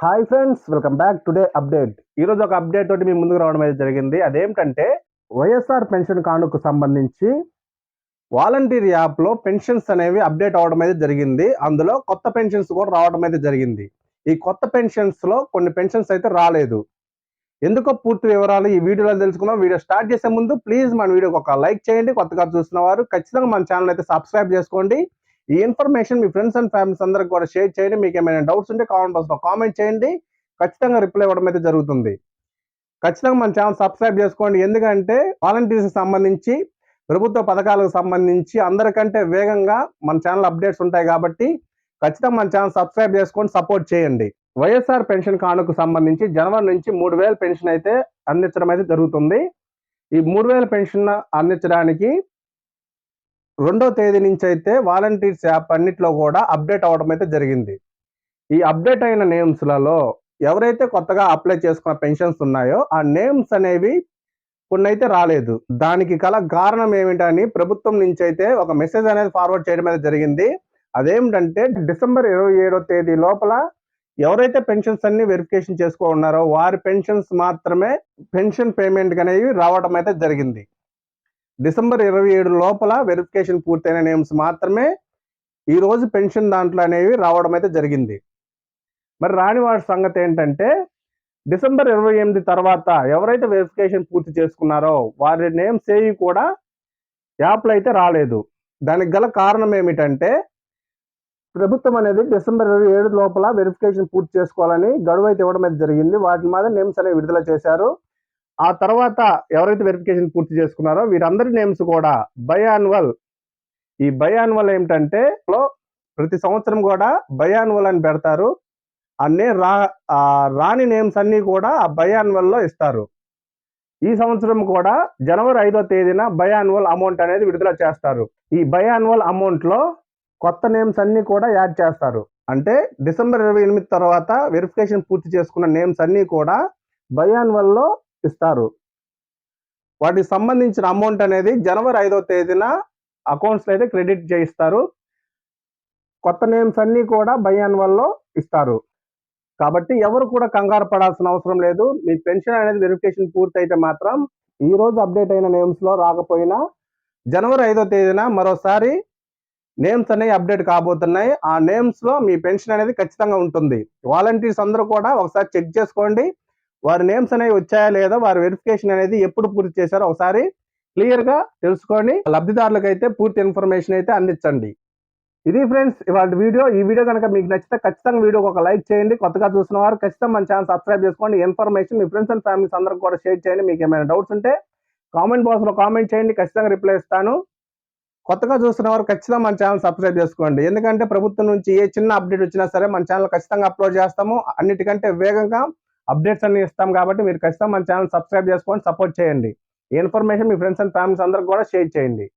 Hi friends, welcome back today update. ఈరోజు ఒక update తోటి మీ ముందుకు రావడం అయితే జరిగింది. అదేమిటంటే వైఎస్ఆర్ పెన్షన్ కానుకు సంబంధించి వాలంటీర్ యాప్లో పెన్షన్స్ అనేవి అప్డేట్ అవడం అయితే జరిగింది. అందులో కొత్త పెన్షన్స్ కూడా రావడం అయితే జరిగింది. ఈ కొత్త పెన్షన్స్లో కొన్ని పెన్షన్స్ అయితే రాలేదు. ఎందుకో పూర్తి వివరాలు ఈ వీడియోలో తెలుసుకుందాం. వీడియో స్టార్ట్ చేసే ముందు ప్లీజ్ మన వీడియోకి ఒక లైక్ చేయండి. కొత్తగా చూస్తున్న వారు ఖచ్చితంగా మన ఛానల్ అయితే సబ్స్క్రైబ్ చేసుకోండి. ఈ information me friends and families అందరికి కూడా షేర్ చేయండి. మీకు ఏమైనా డౌట్స్ ఉంటే కామెంట్ బాక్స్లో కామెంట్ చేయండి. ఖచ్చితంగా రిప్లై ఇవ్వడం అయితే జరుగుతుంది. ఖచ్చితంగా మన ఛానల్ సబ్స్క్రైబ్ చేసుకోండి. ఎందుకంటే వాలంటీర్స్కి సంబంధించి ప్రభుత్వ పథకాలకు సంబంధించి అందరికంటే వేగంగా మన ఛానల్ అప్డేట్స్ ఉంటాయి కాబట్టి ఖచ్చితంగా మన ఛానల్ సబ్స్క్రైబ్ చేసుకొని సపోర్ట్ చేయండి. వైఎస్ఆర్ పెన్షన్ కానుకు సంబంధించి జనవరి నుంచి 3,000 పెన్షన్ అయితే అందించడం అయితే జరుగుతుంది. ఈ 3,000 పెన్షన్ అందించడానికి 2వ తేదీ నుంచి అయితే వాలంటీర్స్ యాప్ అన్నిట్లో కూడా అప్డేట్ అవ్వడం అయితే జరిగింది. ఈ అప్డేట్ అయిన నేమ్స్లలో ఎవరైతే కొత్తగా అప్లై చేసుకున్న పెన్షన్స్ ఉన్నాయో ఆ నేమ్స్ అనేవి కొన్ని అయితే రాలేదు. దానికి గల కారణం ఏమిటని ప్రభుత్వం నుంచి అయితే ఒక మెసేజ్ అనేది ఫార్వర్డ్ చేయడం అయితే జరిగింది. అదేమిటంటే డిసెంబర్ 27వ తేదీ లోపల ఎవరైతే పెన్షన్స్ అన్ని వెరిఫికేషన్ ఉన్నారో వారి పెన్షన్స్ మాత్రమే పెన్షన్ పేమెంట్ అనేవి రావడం అయితే జరిగింది. డిసెంబర్ 27 లోపల వెరిఫికేషన్ పూర్తయిన నేమ్స్ మాత్రమే ఈ రోజు పెన్షన్ దాంట్లో అనేవి రావడం అయితే జరిగింది. మరి రాని వాటి సంగతి ఏంటంటే డిసెంబర్ 28 తర్వాత ఎవరైతే వెరిఫికేషన్ పూర్తి చేసుకున్నారో వారి నేమ్స్ ఏవి కూడా యాప్లో అయితే రాలేదు. దానికి గల కారణం ఏమిటంటే ప్రభుత్వం అనేది డిసెంబర్ 27 లోపల వెరిఫికేషన్ పూర్తి చేసుకోవాలని గడువు అయితే ఇవ్వడం అయితే జరిగింది. వాటి మీద నేమ్స్ అనేవి విడుదల చేశారు. ఆ తర్వాత ఎవరైతే వెరిఫికేషన్ పూర్తి చేసుకున్నారో వీరందరి నేమ్స్ కూడా బయాన్యువల్. ఈ బయాన్యువల్ ఏమిటంటే ప్రతి సంవత్సరం కూడా బయాన్యువల్ అని పెడతారు. అన్నీ రాని నేమ్స్ అన్నీ కూడా ఆ బయాన్యువల్లో ఇస్తారు. ఈ సంవత్సరం కూడా జనవరి 5వ తేదీన బయాన్యువల్ అమౌంట్ అనేది విడుదల చేస్తారు. ఈ బయాన్యువల్ అమౌంట్లో కొత్త నేమ్స్ అన్నీ కూడా యాడ్ చేస్తారు. అంటే డిసెంబర్ 28 తర్వాత వెరిఫికేషన్ పూర్తి చేసుకున్న నేమ్స్ అన్నీ కూడా బయాన్యువల్లో ఇస్తారు. వాటికి సంబంధించిన అమౌంట్ అనేది జనవరి 5వ తేదీన అకౌంట్స్లో అయితే క్రెడిట్ చేయిస్తారు. కొత్త నేమ్స్ అన్నీ కూడా బయాన్యువల్లో ఇస్తారు. కాబట్టి ఎవరు కూడా కంగారు పడాల్సిన అవసరం లేదు. మీ పెన్షన్ అనేది వెరిఫికేషన్ పూర్తి అయితే మాత్రం ఈ రోజు అప్డేట్ అయిన నేమ్స్లో రాకపోయినా జనవరి 5వ తేదీన మరోసారి నేమ్స్ అనేవి అప్డేట్ కాబోతున్నాయి. ఆ నేమ్స్లో మీ పెన్షన్ అనేది ఖచ్చితంగా ఉంటుంది. వాలంటీర్స్ అందరూ కూడా ఒకసారి చెక్ చేసుకోండి. వారి నేమ్స్ అనేవి వచ్చాయా లేదా, వారి వెరిఫికేషన్ అనేది ఎప్పుడు పూర్తి చేశారో ఒకసారి క్లియర్గా తెలుసుకొని లబ్ధిదారులకు అయితే పూర్తి ఇన్ఫర్మేషన్ అయితే అందించండి. ఇది ఫ్రెండ్స్ ఇవాళ వీడియో. ఈ వీడియో కనుక మీకు నచ్చితే ఖచ్చితంగా వీడియోకి ఒక లైక్ చేయండి. కొత్తగా చూసిన వారు ఖచ్చితంగా మన ఛానల్ సబ్స్క్రైబ్ చేసుకోండి. Information me friends and families అందరికి కూడా షేర్ చేయండి. మీకు ఏమైనా డౌట్స్ ఉంటే కామెంట్ బాక్స్లో కామెంట్ చేయండి. ఖచ్చితంగా రిప్లై ఇస్తాను. కొత్తగా చూస్తున్న వారు ఖచ్చితంగా మన ఛానల్ సబ్స్క్రైబ్ చేసుకోండి. ఎందుకంటే ప్రభుత్వం నుంచి ఏ చిన్న అప్డేట్ వచ్చినా సరే మన ఛానల్ ఖచ్చితంగా అప్లోడ్ చేస్తాము. అన్నిటికంటే వేగంగా అప్డేట్స్ అన్ని ఇస్తాం కాబట్టి మీరు ఖచ్చితంగా మన ఛానల్ సబ్స్క్రైబ్ చేసుకొని సపోర్ట్ చేయండి. ఈ information me friends and families అందరికి కూడా షేర్ చేయండి.